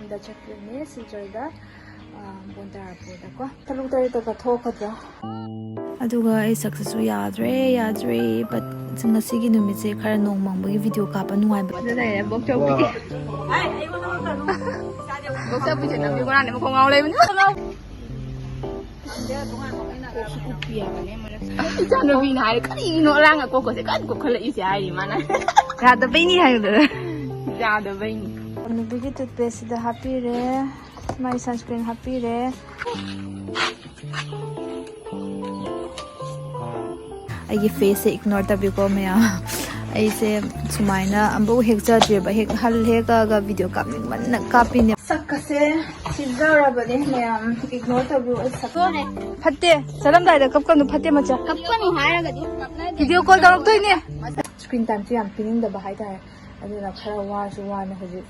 ꯌꯨꯝꯗ ꯆꯠꯈ꯭ꯔꯅꯤ ꯁꯤꯜꯆꯔꯗ ꯕꯣꯟꯇꯥꯔꯥꯄꯨꯔꯗꯀꯣ ꯇꯔꯨꯛ ꯇꯔꯦꯠꯇꯒ ꯊꯣꯛꯀꯗ꯭ꯔꯥ ꯑꯗꯨꯒ ꯑꯩ ꯁꯛꯁꯦꯁꯁꯨ ꯌꯥꯗ꯭ꯔꯦ ꯕꯠ ꯉꯁꯤꯒꯤ ꯅꯨꯃꯤꯠꯁꯦ ꯈꯔ ꯅꯣꯡ ꯃꯪꯕꯒꯤ ꯚꯤꯗꯤꯑꯣ ꯀꯥꯞꯄ ꯅꯨꯡꯉꯥꯏꯕ ꯑꯗꯨ ꯂꯩꯔꯦ ꯕꯣꯛꯆꯧꯕꯤ ꯕꯣꯛꯆꯧꯕꯤꯁꯦ ꯂꯝꯕꯤ ꯀꯣꯅꯥꯅꯦ ꯃꯈꯣꯡ ꯉꯥꯎ ꯂꯩꯕꯅꯤ ꯏꯆꯥꯅꯨꯄꯤꯅ ꯍꯥꯏꯔꯦ ꯀꯔꯤꯒꯤꯅꯣ ꯑꯔꯥꯡꯒ ꯀꯣꯛꯀꯁꯦ ꯀꯟꯅ ꯀꯣꯛꯈꯠꯂꯛꯏꯁꯦ ꯍꯥꯏꯔꯤ ꯃꯥꯅ ꯌꯥꯗꯕꯩꯅꯤ ꯍꯥꯏꯕꯗꯨ ꯌꯥꯗꯕꯩꯅꯤ ꯅꯨꯄꯤꯒꯤ ꯇꯨꯠꯄꯦꯁꯁꯤꯗ ꯍꯥꯞꯄꯤꯔꯦ ꯃꯥꯏ ꯁꯟꯁꯀ꯭ꯔꯤꯟ ꯍꯥꯞꯄꯤꯔꯦ ꯑꯩꯒꯤ ꯐꯦꯁꯁꯦ ꯏꯒꯅꯣꯔ ꯇꯧꯕꯤꯀꯣ ꯃꯌꯥꯝ ꯑꯩꯁꯦ ꯁꯨꯃꯥꯏꯅ ꯑꯃꯐꯥꯎ ꯍꯦꯛꯆꯗ꯭ꯔꯦꯕ ꯍꯦꯛꯑꯒ ꯚꯤꯗꯤꯑꯣ ꯀꯥꯞꯅꯤꯡꯃꯟꯅ ꯀꯥꯞꯄꯤꯅꯦ ꯁꯛꯀꯁꯦ ꯊꯤꯖꯔꯕꯅꯦ ꯃꯌꯥꯝ ꯏꯒꯅꯣꯔ ꯇꯧꯕꯤꯌꯨ ꯑꯩ ꯁꯛꯅꯦ ꯐꯠꯇꯦ ꯆꯠꯂꯝꯗꯥꯏꯗ ꯀꯞꯀꯅꯨ ꯐꯠꯇꯦ ꯃꯆꯥ ꯀꯞꯀꯅꯨ ꯍꯥꯏꯔꯒꯗꯤ ꯚꯤꯗꯤꯑꯣ ꯀꯣꯜ ꯇꯧꯔꯛꯇꯣꯏꯅꯦ ꯁ꯭ꯀ꯭ꯔꯤꯟ ꯇꯥꯏꯝꯁꯨ ꯌꯥꯝ ꯄꯤꯅꯤꯡꯗꯕ ꯍꯥꯏꯇꯥꯔꯦ ꯑꯗꯨꯅ ꯈꯔ ꯋꯥꯁꯨ ꯋꯥꯅ ꯍꯧꯖꯤꯛ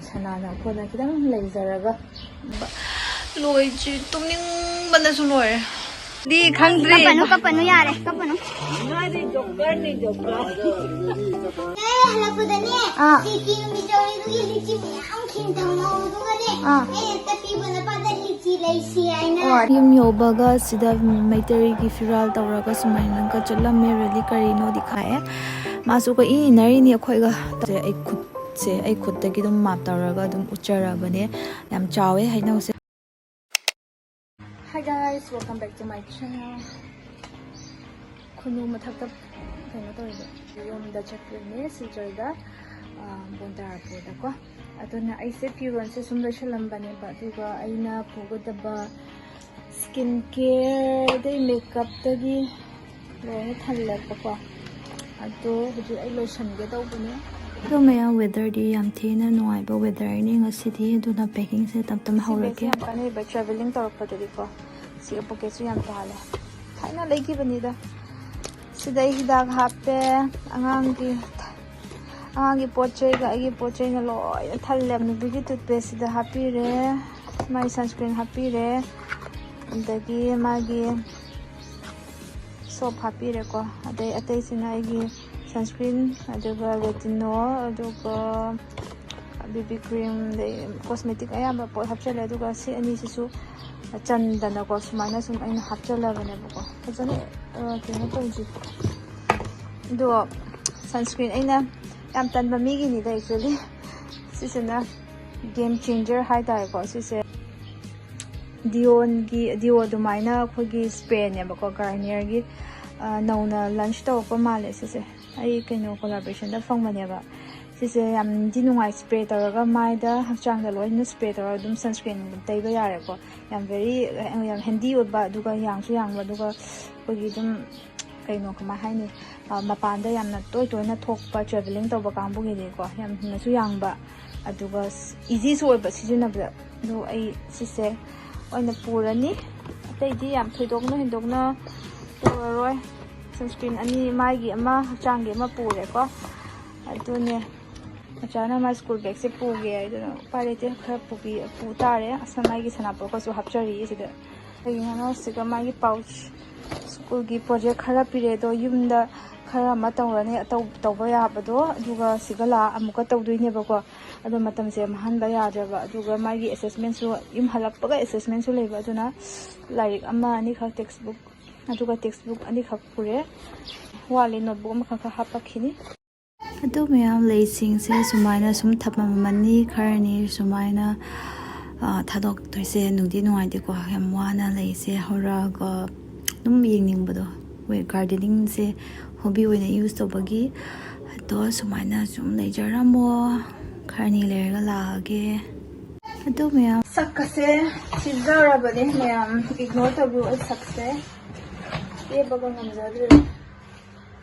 ꯁꯅꯥꯅ ꯈꯣꯠꯅ ꯈꯤꯇꯪ ꯂꯩꯖꯔꯒ ꯂꯣꯏꯗ꯭ꯔꯤ ꯇꯨꯝꯅꯤꯡꯕꯅꯁꯨ ꯂꯣꯏꯔꯦ ꯗꯤ ꯈꯪꯗ꯭ꯔꯤ कपनु यारे कपनु ꯅꯣꯏꯗꯤ ꯖꯣꯀꯔꯅꯤ ꯖꯣꯀꯔ हलपुदने लिची मिजोई दुगी लिची याम खिंतंगो दुगने तपीबना पादा लिची लैसी आइना यम योबगा सिदा मैतरीगी फिराल तौरगा सुमाइनंका चलमे रेली करिनो दिखाए मासु को इनरिनी अखोइगा आई खुदसे आई खुदतगी दुम माप तौरगा दुम उच्चरबने याम चावे हाइनौसे Hi guys, welcome back to my channel. Khunu mathakta kaino tawide. Yomda chakne Silchar Bantarapur da ko. Aduna aise firon se sum loishalambane ba aduga aina pugadaba skin care dai makeup tagi loi thallepa ko. Ado huju ai loishange tawbane. तो मैं weather दी याम थेना नुआइबा weather नि ngasi di aduna packing se tam haurake yam kane ba traveling torapadi ko si pocket su yam tale thaina legi bani da sidai hidak hape angangi pochai ga agi pochai na loi thalle ni bigi toothpaste da happy re my sunscreen happy re andagi magi soap happy re ko adai atai sina agi sunscreen aduga retinol aduga BB cream cosmetic ayamba pot hapchale aduga si ani sisu chandana ko sumana sum aina hapchala bane ko fajana kena tawji do sunscreen aina yam tanba migi ni da actually sisena game changer hai dai ko sise dio dumaina khogi spray ne ba ko Garnier gi nauna lunch to ko male sise ai kaino collaboration da fangmaneba sise yam di nungai spray taraga maida hachang da loina spray taraga dum sunscreen taiba yare ko yam very yam handy oba duga yangsu yangba duga kogi dum kaino kama haini mapanda yamna toina thokpa traveling toba kambu gi ko yam nasu yangba aduga easy so oba sijinabda do ai sise oina purani atai di yam thoidokna hindokna puraroi sunscreen ani maigi ama hachangge ama pure ko adune achana ma school bag se puge aiduna parete khara pu tare asamai gi sanapur ko su hapchari sida ayina siga magi pouch school gi project khara pire do yumda khara ma tawrane tawba yabado aduga sigala amuka tawduine ba ko adu matam se mahanba yadaba aduga magi assessment su yum halakpaga assessment su leba aduna like ama ani kha textbook aduga textbook ani khak pure wali notebook ma kha hapakini adu mayam leising se sumaina sum thapamani kharani sumaina thadok toise nungdi nuai de ko yam wana leise horaga dum yengningbado we gardening se hobby oina use tobagi to sumaina sum leijaramo kharani lerga lage adu mayam sakkase chizarabane mayam ignore tabu sakse ये बगल नमजादरे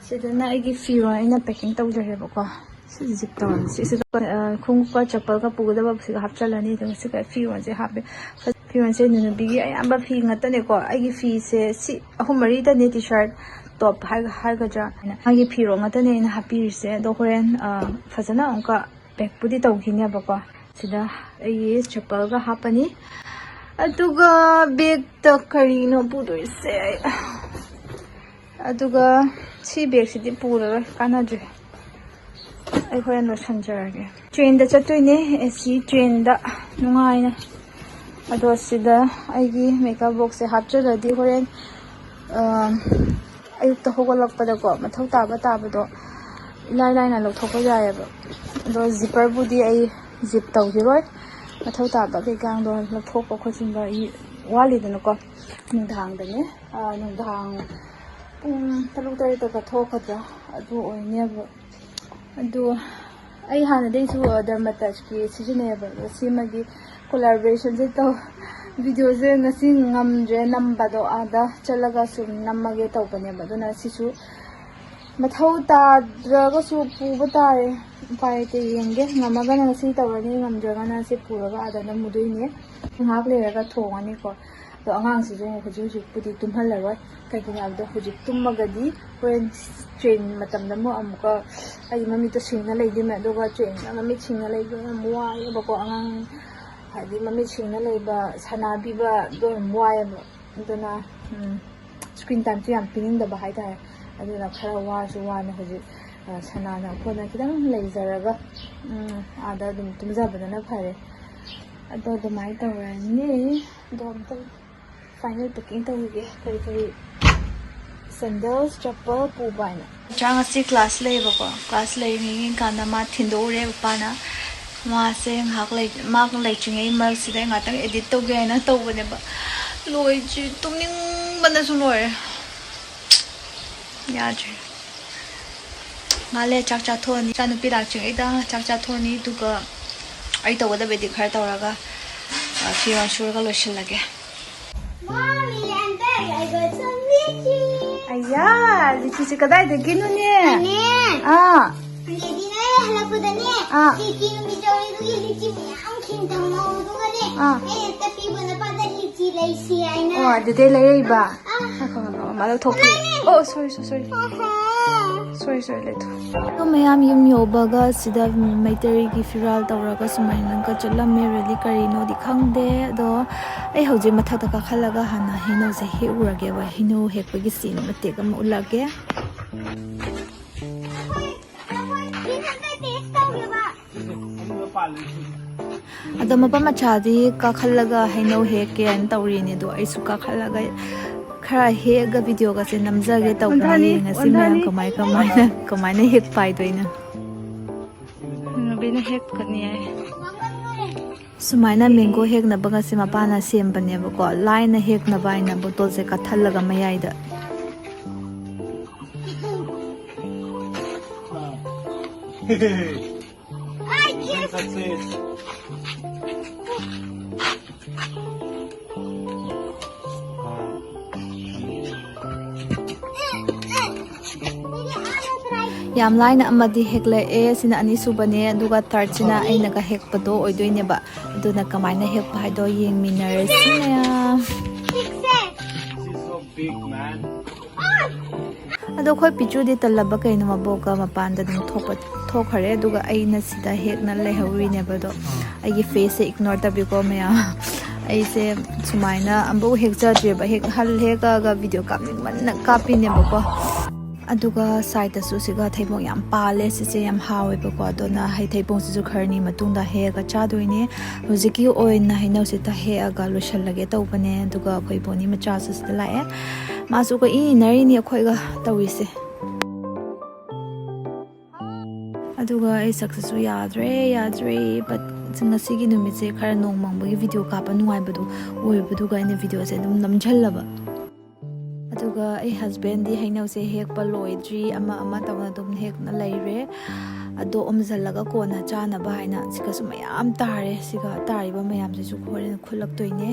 सिदना आइगी फिरो आइना packing तौजरे बको सि zip तौन सि खुंगपा चप्पल का पुगदबा सि हापचलनी तो सि का फिरो से हापे फिरो से नुनु बिगी आयाबा फी ngतने को आइगी फी से सि अहुमरी द ने टी-शर्ट टॉप हाय गजा आइगी फिरो ngतने इन हापी से दो होरेन फजना उनका पैक पुदी तौखिने बको सिदा आइगी चप्पल का हापनी अदुगा बैग त करिनो पुदोइसे अदुगा सी बैग सिदि पूरा कानाद्रे ꯑꯩ ꯍꯣꯔꯦꯟ ꯂꯣꯏꯁꯟꯖꯔꯒꯦ ꯇ꯭ꯔꯦꯟꯗ ꯆꯠꯇꯣꯏꯅꯦ AC ꯇ꯭ꯔꯦꯟꯗ ꯅꯨꯡꯉꯥꯏꯅ ꯑꯗꯣ ꯁꯤꯗ ꯑꯩꯒꯤ ꯃꯦꯀꯞ ꯕꯣꯛꯁꯁꯦ ꯍꯥꯞꯆꯜꯂꯗꯤ ꯍꯣꯔꯦꯟ ꯑꯌꯨꯛꯇ ꯍꯧꯒꯠꯂꯛꯄꯗꯀꯣ ꯃꯊꯧ ꯇꯥꯕꯗꯣ ꯏꯂꯥꯏ ꯂꯥꯏꯅ ꯂꯧꯊꯣꯛꯄ ꯌꯥꯏꯑꯕ ꯑꯗꯣ ꯖꯤꯞꯄꯔꯕꯨꯗꯤ ꯑꯩ ꯖꯤꯞ ꯇꯧꯈꯤꯔꯣꯏ ꯃꯊꯧ ꯇꯥꯕ ꯀꯩꯀꯥꯡꯗꯣ ꯂꯧꯊꯣꯛꯄ ꯈꯣꯠꯆꯤꯟꯕ ꯋꯥꯠꯂꯤꯗꯅꯀꯣ ꯅꯨꯡꯗꯥꯡꯗꯅꯦ ꯅꯨꯡꯗꯥꯡ ꯄꯨꯡ 6-7ꯗꯒ ꯊꯣꯛꯀꯗ꯭ꯔꯥ ꯑꯗꯨ ꯑꯣꯏꯅꯦꯕ ꯑꯗꯨ ꯑꯩ ꯍꯥꯟꯅꯗꯩꯁꯨ ꯗꯔꯃꯥꯇꯁꯀꯤ ꯁꯤꯖꯤꯟꯅꯩꯑꯕ ꯑꯗꯣ ꯁꯤꯃꯒꯤ ꯀꯣꯂꯥꯕꯣꯔꯦꯁꯟꯁꯦ ꯚꯤꯗꯤꯑꯣꯁꯦ ꯉꯁꯤ ꯉꯝꯗ꯭ꯔꯦ ꯅꯝꯕꯗꯣ ꯑꯥꯗ ꯆꯠꯂꯒ ꯁꯨꯝ ꯅꯝꯃꯒꯦ ꯇꯧꯕꯅꯦꯕ ꯑꯗꯨꯅ ꯁꯤꯁꯨ ꯃꯊꯧ ꯇꯥꯗ꯭ꯔꯒꯁꯨ ꯄꯨꯕ ꯇꯥꯔꯦ ꯎꯄꯥꯏ ꯂꯩꯇꯦ ꯌꯦꯡꯒꯦ ꯉꯝꯃꯒꯅ ꯉꯁꯤ ꯇꯧꯔꯅꯤ ꯉꯝꯗ꯭ꯔꯒꯅ ꯁꯤ ꯄꯨꯔꯒ ꯑꯥꯗ ꯅꯝꯃꯨꯗꯣꯏꯅꯦ ꯉꯥꯏꯍꯥꯛ ꯂꯩꯔꯒ ꯊꯣꯡꯉꯅꯤꯀꯣ ꯑꯗꯣ ꯑꯉꯥꯡꯁꯤꯁꯨ ꯍꯧꯖꯤꯛꯄꯨꯗꯤ ꯇꯨꯝꯍꯜꯂꯔꯣꯏ ꯀꯩꯒꯤꯅꯣ ꯍꯥꯏꯕꯗꯣ ꯍꯧꯖꯤꯛ ꯇꯨꯝꯃꯒꯗꯤ ꯍꯣꯔꯦන් ꯇ꯭ꯔꯦꯟ ꯃꯇꯝꯗ ꯑꯃꯨꯛꯀ ꯑꯩꯒꯤ ꯃꯃꯤꯠꯇꯣ ꯁꯤꯡꯅ ꯂꯩꯗꯣꯏꯅꯦ ꯑꯗꯨꯒ ꯇ꯭ꯔꯦꯟꯗ ꯃꯃꯤꯠ ꯁꯤꯡꯅ ꯂꯩꯕ ꯌꯥꯝ ꯋꯥꯏꯑꯦꯕꯀꯣ ꯑꯉꯥꯡ ꯍꯥꯏꯗꯤ ꯃꯃꯤꯠ ꯁꯤꯡꯅ ꯂꯩꯕ ꯁꯥꯟꯅꯕꯤꯕꯗꯣ ꯌꯥꯝ ꯋꯥꯏꯑꯦꯕ ꯑꯗꯨꯅ ꯁ꯭ꯀ꯭ꯔꯤꯟ ꯇꯥꯏꯝꯁꯨ ꯌꯥꯝ ꯄꯤꯅꯤꯡꯗꯕ ꯍꯥꯏꯇꯥꯔꯦ ꯑꯗꯨꯅ ꯈꯔ ꯋꯥꯁꯨ ꯋꯥꯅ ꯍꯧꯖꯤꯛ ꯁꯅꯥꯅ ꯈꯣꯠꯅ ꯈꯤꯇꯪ ꯂꯩꯖꯔꯒ ꯑꯥꯗ ꯑꯗꯨꯝ ꯇꯨꯝꯖꯕꯗꯅ ꯐꯔꯦ ꯑꯗꯣ ꯑꯗꯨꯃꯥꯏꯅ ꯇꯧꯔꯅꯤ ꯑꯗꯣ ꯑꯝꯇ ꯐꯥꯏꯅꯦꯜ ꯄꯦꯛꯀꯤꯡ ꯇꯧꯈꯤꯒꯦ ꯀꯔꯤ ꯁꯦꯟꯗꯜꯁ ꯆꯄꯜ ꯄꯨꯕ ꯍꯥꯏꯅ ꯏꯆꯥ ꯉꯁꯤ ꯀ꯭ꯂꯥꯁ ꯂꯩꯌꯦꯕꯀꯣ ꯀ꯭ꯂꯥꯁ ꯂꯩꯔꯤꯉꯩ ꯀꯥꯟꯗ ꯃꯥ ꯊꯤꯟꯗꯣꯛꯎꯔꯦ ꯎꯄꯥꯅ ꯃꯥꯁꯦ ꯉꯥꯏꯍꯥꯛ ꯂꯩꯇ꯭ꯔꯤꯉꯩ ꯃꯔꯛꯁꯤꯗ ꯉꯥꯛꯇꯪ ꯑꯦꯗꯤꯠ ꯇꯧꯒꯦ ꯍꯥꯏꯅ ꯇꯧꯕꯅꯦꯕ ꯂꯣꯏꯗ꯭ꯔꯤ ꯇꯨꯝꯅꯤꯡꯕꯅꯁꯨ ꯂꯣꯏꯔꯦ ꯌꯥꯗ꯭ꯔꯦ ꯉꯥꯜꯂꯦ ꯆꯥꯛ ꯆꯥꯊꯣꯛꯑꯅꯤ ꯏꯆꯥ ꯅꯨꯄꯤ ꯂꯥꯛꯇ꯭ꯔꯤꯉꯩꯗ ꯆꯥꯛ ꯆꯥꯊꯣꯛꯑꯅꯤ ꯑꯗꯨꯒ ꯑꯩ ꯇꯧꯒꯗꯕ ꯑꯦꯗꯤꯠ ꯈꯔ ꯇꯧꯔꯒ ꯐꯤꯔꯣꯟ ꯁꯨꯔꯒ ꯂꯣꯏꯁꯤꯜꯂꯒꯦ Mommy, and Daddy, I got some lychee. ꯑꯌꯥ ꯂꯤꯆꯤꯁꯦ ꯀꯗꯥꯏꯗꯒꯤꯅꯣꯅꯦ Anne, Daddy na halapudane. Lychee nung bitaw lychee miyang kintang maudugane. Eh, tapi wala pa da lychee laisi ay na. ꯑꯣ ꯑꯗꯨꯗꯩ ꯂꯩꯔꯛꯏꯕ ꯃꯥ ꯂꯧꯊꯣꯛꯈꯤ ꯑꯣ ꯁꯣꯔꯤ ꯑꯗꯣ ꯃꯌꯥꯝ ꯌꯨꯝ ꯌꯧꯕꯒ ꯁꯤꯗ ꯃꯩꯇꯩꯒꯤ ꯐꯤꯔꯥꯜ ꯇꯧꯔꯒ ꯁꯨꯃꯥꯏꯅꯒ ꯆꯠꯂꯝꯃꯦ ꯔꯦꯂꯤ ꯀꯔꯤꯅꯣꯗꯤ ꯈꯪꯗꯦ ꯑꯗꯣ ꯑꯩ ꯍꯧꯖꯤꯛ ꯃꯊꯛꯇ ꯀꯥꯈꯠꯂꯒ ꯍꯥꯟꯅ ꯍꯩꯅꯧꯁꯦ ꯍꯦꯛꯎꯔꯒꯦꯕ ꯍꯩꯅꯧ ꯍꯦꯛꯄꯒꯤ ꯁꯤꯟ ꯃꯇꯦꯛ ꯑꯃ ꯎꯠꯂꯛꯒꯦ ꯑꯗꯣ ꯃꯄꯥ ꯃꯆꯥꯗꯤ ꯀꯥꯈꯠꯂꯒ ꯍꯩꯅꯧ ꯍꯦꯛꯀꯦꯅ ꯇꯧꯔꯤꯅꯦ ꯑꯗꯣ ꯑꯩꯁꯨ ꯀꯥꯈꯠꯂꯒ ꯈꯔ ꯍꯦꯛꯑꯒ ꯚꯤꯗꯤꯑꯣꯒꯁꯦ ꯅꯝꯖꯒꯦ ꯇꯧꯕꯅꯦ ꯌꯦꯡꯉꯁꯤ ꯃꯌꯥꯝ ꯀꯃꯥꯏꯅ ꯍꯦꯛꯄ ꯍꯥꯏꯗꯣꯏꯅꯣ ꯅꯕꯤꯅ ꯍꯦꯛꯀꯅꯤ ꯁꯨꯃꯥꯏꯅ ꯃꯦꯡꯒꯣ ꯍꯦꯛꯅꯕꯒꯁꯦ ꯃꯄꯥꯅ ꯁꯦꯝꯕꯅꯦꯕꯀꯣ ꯂꯥꯏꯅ ꯍꯦꯛꯅꯕ ꯍꯥꯏꯅ ꯕꯣꯇꯜꯁꯦ ꯀꯥꯊꯜꯂꯒ ꯃꯌꯥꯏꯗ ꯌꯥꯝ ꯂꯥꯏꯅ ꯑꯃꯗꯤ ꯍꯦꯛꯂꯛꯑꯦ ꯁꯤꯅ ꯑꯅꯤꯁꯨꯕꯅꯦ ꯑꯗꯨꯒ ꯊꯥꯔꯠꯁꯤꯅ ꯑꯩꯅꯒ ꯍꯦꯛꯄꯗꯣ ꯑꯣꯏꯗꯣꯏꯅꯦꯕ ꯑꯗꯨꯅ ꯀꯃꯥꯏꯅ ꯍꯦꯛꯄ ꯍꯥꯏꯗꯣ ꯌꯦꯡꯃꯤꯟꯅꯔꯁꯤ ꯃꯌꯥꯝ ꯑꯗꯣ ꯑꯩꯈꯣꯏ ꯄꯤꯆꯨꯗꯤ ꯇꯜꯂꯕ ꯀꯩꯅꯣ ꯃꯕꯣꯛꯀ ꯃꯄꯥꯟꯗ ꯑꯗꯨꯝ ꯊꯣꯛꯈ꯭ꯔꯦ ꯑꯗꯨꯒ ꯑꯩꯅ ꯁꯤꯗ ꯍꯦꯛꯅ ꯂꯩꯍꯧꯔꯤꯅꯦꯕ ꯑꯗꯣ ꯑꯩꯒꯤ ꯐꯦꯁꯁꯦ ꯏꯒꯅꯣꯔ ꯇꯧꯕꯤꯀꯣ ꯃꯌꯥꯝ ꯑꯩꯁꯦ ꯁꯨꯃꯥꯏꯅ ꯑꯃꯐꯥꯎ ꯍꯦꯛꯆꯗ꯭ꯔꯦꯕ ꯍꯦꯛꯑꯒ ꯚꯤꯗꯤꯑꯣ ꯀꯥꯞꯅꯤꯡꯃꯟꯅ ꯀꯥꯞꯄꯤꯅꯦꯕꯀꯣ ꯑꯗꯨꯒ ꯁꯥꯏꯗꯇꯁꯨ ꯁꯤꯒ ꯊꯩꯕꯣꯡ ꯌꯥꯝ ꯄꯥꯜꯂꯦ ꯁꯤꯁꯦ ꯌꯥꯝ ꯍꯥꯎꯋꯦꯕꯀꯣ ꯑꯗꯨꯅ ꯊꯩꯕꯣꯡꯁꯤꯁꯨ ꯈꯔꯅꯤ ꯃꯇꯨꯡꯗ ꯍꯦꯛꯑꯒ ꯆꯥꯗꯣꯏꯅꯦ ꯍꯧꯖꯤꯛꯀꯤ ꯑꯣꯏꯅ ꯍꯩꯅꯧꯁꯤꯗ ꯍꯦꯛꯑꯒ ꯂꯣꯏꯁꯤꯜꯂꯒꯦ ꯇꯧꯕꯅꯦ ꯑꯗꯨꯒ ꯑꯩꯈꯣꯏ ꯕꯣꯅꯤ ꯃꯆꯥꯁꯨ ꯁꯤꯗ ꯂꯥꯛꯑꯦ ꯃꯥꯁꯨ ꯀꯣꯏ ꯏꯟꯅꯔꯤꯅꯤ ꯑꯩꯈꯣꯏꯒ ꯇꯧꯔꯤꯁꯦ ꯑꯗꯨꯒ ꯑꯩ ꯁꯛꯁꯤꯁꯨ ꯌꯥꯗ꯭ꯔꯦ ꯕꯠ ꯉꯁꯤꯒꯤ ꯅꯨꯃꯤꯠꯁꯦ ꯈꯔ ꯅꯣꯡ ꯃꯪꯕꯒꯤ ꯚꯤꯗꯤꯑꯣ ꯀꯥꯞꯄ ꯅꯨꯡꯉꯥꯏꯕꯗꯣ ꯑꯣꯏꯕꯗꯨꯒ ꯑꯩꯅ ꯚꯤꯗꯤꯑꯣꯁꯦ ꯑꯗꯨꯝ ꯅꯝꯁꯤꯜꯂꯕ ꯑꯗꯨꯒ ꯑꯩ ꯍꯁꯕꯦꯟꯗꯤ ꯍꯩꯅꯧꯁꯦ ꯍꯦꯛꯄ ꯂꯣꯏꯗ꯭ꯔꯤ ꯑꯃ ꯇꯧꯅ ꯑꯗꯨꯝ ꯍꯦꯛꯅ ꯂꯩꯔꯦ ꯑꯗꯣ ꯑꯣꯝꯖꯜꯂꯒ ꯀꯣꯟꯅ ꯆꯥꯅꯕ ꯍꯥꯏꯅ ꯁꯤꯒꯁꯨ ꯃꯌꯥꯝ ꯇꯥꯔꯦ ꯁꯤꯒ ꯇꯥꯔꯤꯕ ꯃꯌꯥꯝꯁꯤꯁꯨ ꯍꯣꯔꯦꯟ ꯈꯨꯠꯂꯛꯇꯣꯏꯅꯦ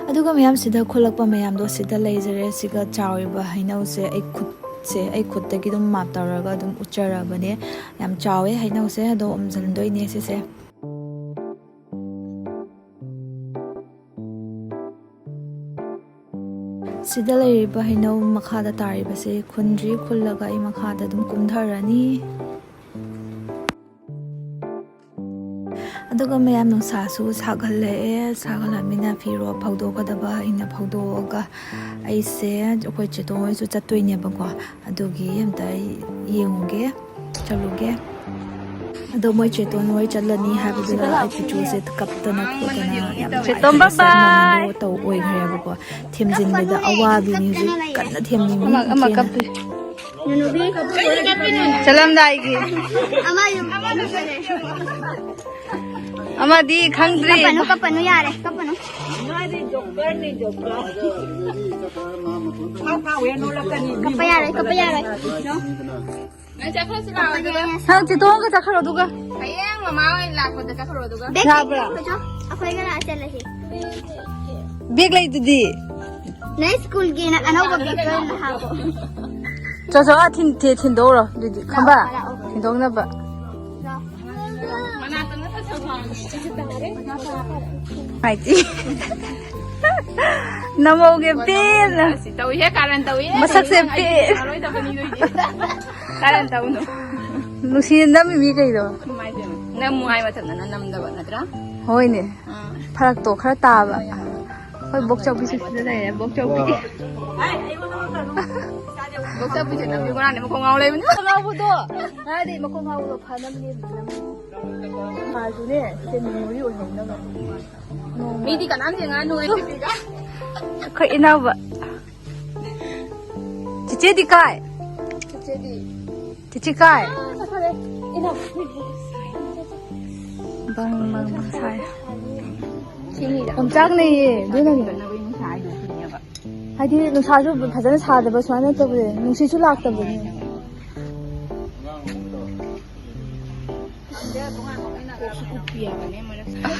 ꯑꯗꯨꯒ ꯃꯌꯥꯝ ꯁꯤꯗ ꯈꯨꯠꯂꯛꯄ ꯃꯌꯥꯝꯗꯣ ꯁꯤꯗ ꯂꯩꯖꯔꯦ ꯁꯤꯒ ꯆꯥꯎꯔꯤꯕ ꯍꯩꯅꯧꯁꯦ ꯑꯩ ꯈꯨꯠꯇꯒꯤ ꯑꯗꯨꯝ ꯃꯥꯞ ꯇꯧꯔꯒ ꯑꯗꯨꯝ ꯎꯠꯆꯔꯕꯅꯦ ꯌꯥꯝ ꯆꯥꯎꯋꯦ ꯍꯩꯅꯧꯁꯦ ꯑꯗꯣ ꯑꯣꯝꯖꯟꯗꯣꯏꯅꯦ ꯁꯤꯁꯦ ꯁꯤꯗ ꯂꯩꯔꯤꯕ ꯍꯩꯅꯧ ꯃꯈꯥꯗ ꯇꯥꯔꯤꯕꯁꯦ ꯈꯨꯜꯂꯒ ꯑꯩ ꯃꯈꯥꯗ ꯑꯗꯨꯝ ꯀꯨꯝꯊꯔꯅꯤ ꯑꯗꯨꯒ ꯃꯌꯥꯝ ꯅꯨꯡꯁꯥꯁꯨ ꯁꯥꯒꯠꯂꯛꯑꯃꯤꯅ ꯐꯤꯔꯣꯜ ꯐꯧꯗꯣꯛꯀꯗꯕ ꯑꯩꯅ ꯐꯧꯗꯣꯛꯑꯒ ꯑꯩꯁꯦ ꯑꯩꯈꯣꯏ ꯆꯦꯇꯣꯡ ꯍꯣꯏꯁꯨ ꯆꯠꯇꯣꯏꯅꯦꯕꯀꯣ ꯑꯗꯨꯒꯤ ꯑꯝꯇ ꯌꯦꯡꯉꯨꯒꯦ ꯆꯠꯂꯨꯒꯦ ꯑꯗꯣ ꯃꯣꯏ ꯆꯦꯇꯣꯟ ꯍꯣꯏ ꯆꯠꯂꯅꯤ ꯍꯥꯏꯕꯗꯨꯗ ꯑꯩ ꯄꯤꯆꯨꯁꯦ ꯀꯞꯇꯅ ꯈꯣꯠꯇꯅ ꯌꯥꯝ ꯃꯣꯃꯦꯟꯗꯣ ꯇꯧ ꯑꯣꯏꯈ꯭ꯔꯦꯕꯀꯣ ꯊꯦꯝꯖꯤꯟꯕꯗ ꯑꯋꯥꯕꯤꯅꯤ ꯍꯧꯖꯤꯛ ꯀꯟꯅ ꯊꯦꯝꯅꯤꯡꯉꯤ ꯆꯠꯂꯝꯗꯥꯏꯒꯤ ꯑꯃꯗꯤ ꯈꯪꯗ꯭ꯔꯤ ꯀꯞꯄꯅꯨ ꯌꯥꯔꯦ ꯀꯞꯄꯅꯨ ꯀꯞꯄ ꯌꯥꯔꯣꯏ ꯍꯪ ꯆꯦꯇꯣꯡꯒ ꯆꯠꯈ꯭ꯔꯣ ꯑꯗꯨꯒ ꯍꯌꯦꯡ ꯃꯃꯥ ꯍꯣꯏ ꯂꯥꯛꯄꯗ ꯆꯠꯈ꯭ꯔꯣ ꯑꯗꯨꯒ ꯌꯥꯕ꯭ꯔꯥ ꯑꯩꯈꯣꯏꯒ ꯂꯥꯛꯑ ꯆꯠꯂꯁꯤ ꯕꯦꯒ ꯂꯩꯗꯨꯗꯤ ꯅꯪ ꯁ꯭ꯀꯨꯜꯒꯤ ꯑꯅꯧꯕ ꯕꯦꯒ ꯑꯣꯏꯅ ꯍꯥꯞꯄꯣ ꯆꯣꯆꯣ ꯊꯤꯟꯗꯣꯛꯎꯔꯣ ꯑꯗꯨꯗꯤ ꯈꯪꯕ ꯊꯤꯟꯗꯣꯛꯅꯕ ꯍꯥꯏꯗꯤ ꯅꯃꯧꯒꯤ ꯄꯦꯟꯅ ꯇꯧꯏꯍꯦ ꯀꯥꯔꯟ ꯇꯧꯏꯍꯦ ꯃꯁꯛꯁꯦ ꯄꯦꯟ ꯀꯥꯔꯟ ꯇꯧꯅꯨ ꯅꯨꯡꯁꯤꯅ ꯅꯝꯃꯤ ꯀꯩꯗꯣ ꯅꯝꯃꯨ ꯍꯥꯏ ꯃꯇꯝꯗꯅ ꯅꯝꯗꯕ ꯅꯠꯇ꯭ꯔꯥ ꯍꯣꯏꯅꯦ ꯐꯔꯛꯇꯣ ꯈꯔ ꯇꯥꯕ ꯍꯣꯏ ꯕꯣꯛꯆꯧꯕꯤꯁꯨ ꯁꯤꯗ ꯂꯩꯔꯦ ꯕꯣꯛꯆꯧꯕꯤ ꯕꯣꯛꯆꯧꯕꯤꯁꯦ ꯅꯝꯕꯤ ꯀꯣꯅꯥꯅꯦ ꯃꯈꯣꯡ ꯉꯥꯎ ꯂꯩꯕꯅꯤ ꯉꯥꯎꯕꯗꯣ ꯍꯥꯏꯗꯤ ꯃꯈꯣꯡ ꯉꯥꯎꯕꯗꯣ ꯐꯅꯕꯅꯦ ꯃꯥꯁꯨꯅꯦ ꯁꯦ ꯃꯦꯃꯣꯔꯤ ꯑꯣꯏꯍꯧꯅꯕ ꯃꯤꯗꯤ ꯀꯅꯥꯝ ꯌꯦꯡꯉꯛꯑꯅꯨ ꯑꯩꯈꯣꯏ ꯏꯅꯥꯎꯕ ꯆꯤꯆꯦꯗꯤ ꯀꯥꯏ ꯆꯤꯆꯦ ꯀꯥꯏ ꯕꯪ ꯕꯪ ꯕꯪ ꯁꯥꯏ ꯆꯥꯛꯅꯩꯌꯦ ꯑꯗꯨꯅꯅꯦ ꯍꯥꯏꯗꯤ ꯅꯨꯡꯁꯥꯁꯨ ꯐꯖꯅ ꯁꯥꯗꯕ ꯁꯨꯃꯥꯏꯅ ꯇꯧꯕꯁꯦ ꯅꯨꯡꯁꯤꯠꯁꯨ ꯂꯥꯛꯇꯕꯅꯦ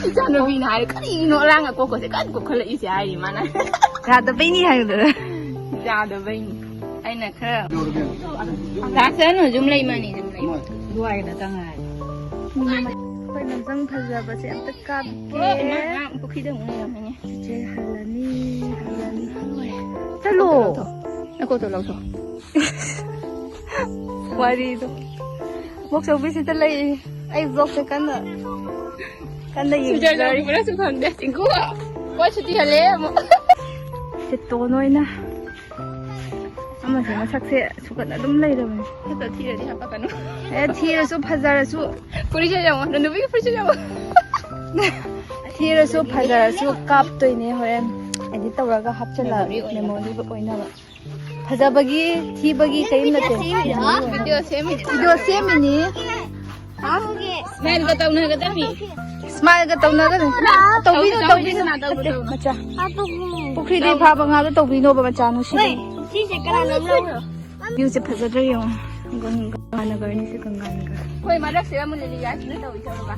ꯏꯆꯥꯅꯨꯄꯤꯅ ꯍꯥꯏꯔꯦ ꯀꯔꯤꯅꯣ ꯑꯔꯥꯡꯒ ꯀꯣꯛꯀꯁꯦ ꯀꯟꯅ ꯀꯣꯛꯈꯠꯂꯛꯏꯁꯦ ꯍꯥꯏꯔꯤ ꯃꯥꯅ ꯌꯥꯗꯕꯩꯅꯤ ꯍꯥꯏꯕꯗꯨꯗ ꯌꯥꯗꯕꯩꯅꯤ ꯑꯩꯅ ꯈꯔ ꯂꯥꯛꯁꯅꯨ ꯁꯨꯝ ꯂꯩꯃꯅꯤ ꯁꯨꯝ ꯂꯩꯃ ꯑꯗꯨꯋꯥꯏꯗ ꯆꯪꯉꯥꯏ ꯑꯩꯈꯣꯏ ꯅꯪ ꯐꯖꯕꯁꯦ ꯑꯝꯇ ꯀꯥꯞꯀꯦ ꯄꯨꯈ꯭ꯔꯤꯗ ꯑꯃꯨꯛ ꯂꯩꯔꯝꯃꯤꯅꯦ ꯆꯤꯆꯦ ꯍꯜꯂꯅꯤ ꯆꯠꯂꯣ ꯅꯀꯣꯠꯇꯣ ꯂꯧꯊꯣ ꯋꯥꯔꯤꯗꯣ ꯕꯣꯛꯆꯧꯕꯤꯁꯤꯗ ꯂꯩ ꯑꯩ ꯕ꯭ꯂꯣꯛꯁꯦ ꯀꯟꯅ ꯌꯦꯡꯖꯔꯤ ꯁꯨ ꯈꯪꯗꯦ ꯆꯤꯡꯀꯨ ꯄꯣꯠ ꯁꯨꯇꯤ ꯍꯜꯂꯦ ꯑꯃꯨꯛ ꯆꯦꯇꯣꯟ ꯑꯣꯏꯅ ꯑꯃꯁꯦ ꯃꯁꯛꯁꯦ ꯁꯨꯒꯠꯅ ꯑꯗꯨꯝ ꯂꯩꯔꯕꯅꯦ ꯍꯦꯛꯇ ꯊꯤꯔꯗꯤ ꯍꯥꯄꯛꯀꯅꯨ ꯊꯤꯔꯁꯨ ꯐꯖꯔꯁꯨ ꯐꯨꯔꯤꯠꯁꯦ ꯌꯦꯡꯉꯣ ꯅꯨꯄꯤꯒꯤ ꯐꯨꯔꯤꯠꯁꯦ ꯌꯦꯡꯉꯣ ꯊꯤꯔꯁꯨ ꯐꯖꯔꯁꯨ ꯀꯥꯞꯇꯣꯏꯅꯦ ꯍꯣꯔꯦꯟ ꯑꯦꯗꯤꯠ ꯇꯧꯔꯒ ꯍꯥꯞꯆꯤꯜꯂꯛꯑꯒꯦ ꯃꯦꯃꯣꯔꯤ ꯑꯣꯏꯅꯕ ꯐꯖꯕꯒꯤ ꯊꯤꯕꯒꯤ ꯀꯔꯤꯝ ꯅꯠꯇꯦ ꯚꯤꯗꯤꯑꯣ ꯁꯦꯝꯃꯤꯅꯤ ꯃꯦꯟꯒ ꯇꯧꯅꯒꯗꯕꯅꯤ ꯁ꯭ꯃꯥꯏꯜꯒ ꯇꯧꯅꯒꯅꯤ ꯇꯧꯕꯤꯅꯨ ꯃꯆꯥ ꯄꯨꯈ꯭ꯔꯤꯗꯩ ꯐꯥꯕ ꯉꯥꯗꯣ ꯇꯧꯕꯤꯅꯣꯕ ꯃꯆꯥ ꯅꯨꯡꯁꯤꯕ ꯁꯤꯁꯦ ꯀꯅꯥꯅ ꯂꯧꯔꯣ ꯚ꯭ꯌꯨꯁꯦ ꯐꯖꯗ꯭ꯔꯥ ꯌꯦꯡꯉꯣ ꯒꯪꯒꯥꯅꯒꯔꯅꯤ ꯁꯤ ꯒꯪꯒꯥꯅꯒꯔ ꯍꯣꯏ ꯃꯔꯛꯁꯤꯗ ꯑꯃꯨꯛ ꯂꯤꯂꯤ ꯍꯥꯏꯁꯤꯅ ꯇꯧꯏ ꯆꯠꯂꯨꯒ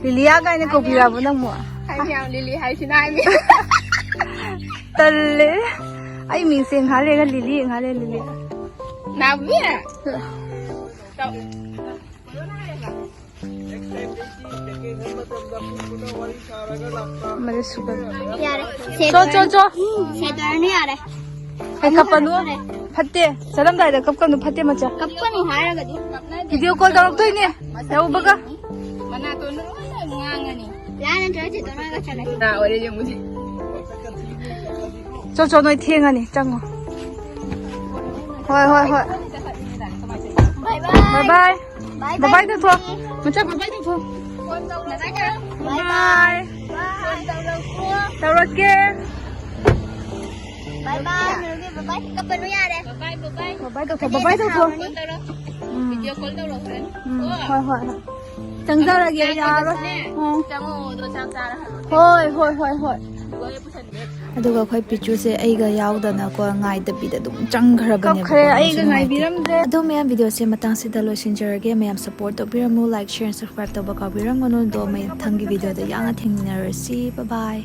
ꯂꯤꯂꯤꯌꯥ ꯀꯥꯏꯅ ꯀꯧꯕꯤꯔꯕ ꯅꯪꯕꯨ ꯍꯥꯏꯗꯤ ꯌꯥꯝ ꯂꯤꯂꯤ ꯍꯥꯏꯁꯤꯅ ꯍꯥꯏꯃꯤ ꯇꯜꯂꯦ ꯑꯩ ꯃꯤꯡꯁꯦ ꯉꯥꯜꯂꯦꯒ ꯂꯤꯂꯤ ꯉꯥꯜꯂꯦ ꯂꯤꯂꯤ ꯅꯥꯕꯤ ꯃꯗꯨ ꯁꯨꯒꯔ ꯌꯥꯔꯦ ꯆꯣ ꯁꯦꯗꯔꯅꯤ ꯌꯥꯔꯦ ꯑꯩ ꯀꯞꯄꯅꯨ ꯐꯠꯇꯦ ꯆꯠꯂꯝꯗꯥꯏꯗ ꯀꯞꯀꯅꯨ ꯐꯠꯇꯦ ꯃꯆꯥ ꯀꯞꯀꯅꯤ ꯍꯥꯏꯔꯒꯗꯤ ꯚꯤꯗꯤꯑꯣ ꯀꯣꯜ ꯇꯧꯔꯛꯇꯣꯏꯅꯦ ꯌꯧꯕꯒ ꯃꯅꯥꯇꯣꯟ ꯂꯣꯏꯅ ꯉꯥꯡꯉꯅꯤ ꯂꯥꯟ ꯅꯠꯇ꯭ꯔꯒ ꯆꯦꯇꯣꯟꯒ ꯆꯠꯂꯁꯤ ꯅꯥ ꯑꯣꯏꯔꯦ ꯌꯦꯡꯉꯨꯁꯤ ꯆꯣ ꯅꯣꯏ ꯊꯦꯡꯉꯅꯤ ꯆꯪꯉꯣ ꯍꯣꯏ ꯕꯥꯏ ꯕꯥꯏ ꯕꯥꯏ ꯕꯥꯏ ꯇꯧꯊꯣ ꯃꯆꯥ ꯕꯥꯏ ꯇꯧꯊꯣ ꯕꯥꯏ ꯇꯧꯔꯛꯀꯦ Bye bye. Bye bye. Kapag yare. Bye tautho. Bye tautho. Video call daw lang friend. Hoi. Changjarage yaro. Chango do chang chara. Hoi. ꯑꯗꯨꯒ ꯑꯩꯈꯣꯏ ꯄꯤꯆꯨꯁꯦ ꯑꯩꯒ ꯌꯥꯎꯗꯅꯀꯣ ꯉꯥꯏꯗꯕꯤꯗ ꯑꯗꯨꯝ ꯆꯪꯈ꯭ꯔꯕꯅꯦꯕ ꯑꯗꯣ ꯃꯌꯥꯝ ꯚꯤꯗꯤꯑꯣꯁꯦ ꯃꯇꯥꯡꯁꯤꯗ ꯂꯣꯏꯁꯤꯟꯖꯔꯒꯦ ꯃꯌꯥꯝ ꯁꯞꯄꯣꯔꯠ ꯇꯧꯕꯤꯔꯝꯃꯨ ꯂꯥꯏꯛ ꯁꯤꯌꯔ ꯁꯕꯁꯀ꯭ꯔꯥꯏꯕ ꯇꯧꯕ ꯀꯥꯎꯕꯤꯔꯝꯒꯅꯨ ꯑꯗꯣ ꯃꯊꯪꯒꯤ ꯚꯤꯗꯤꯑꯣꯗ ꯌꯥꯝꯅ ꯊꯦꯡꯅꯔꯁꯤ ꯕꯥꯏ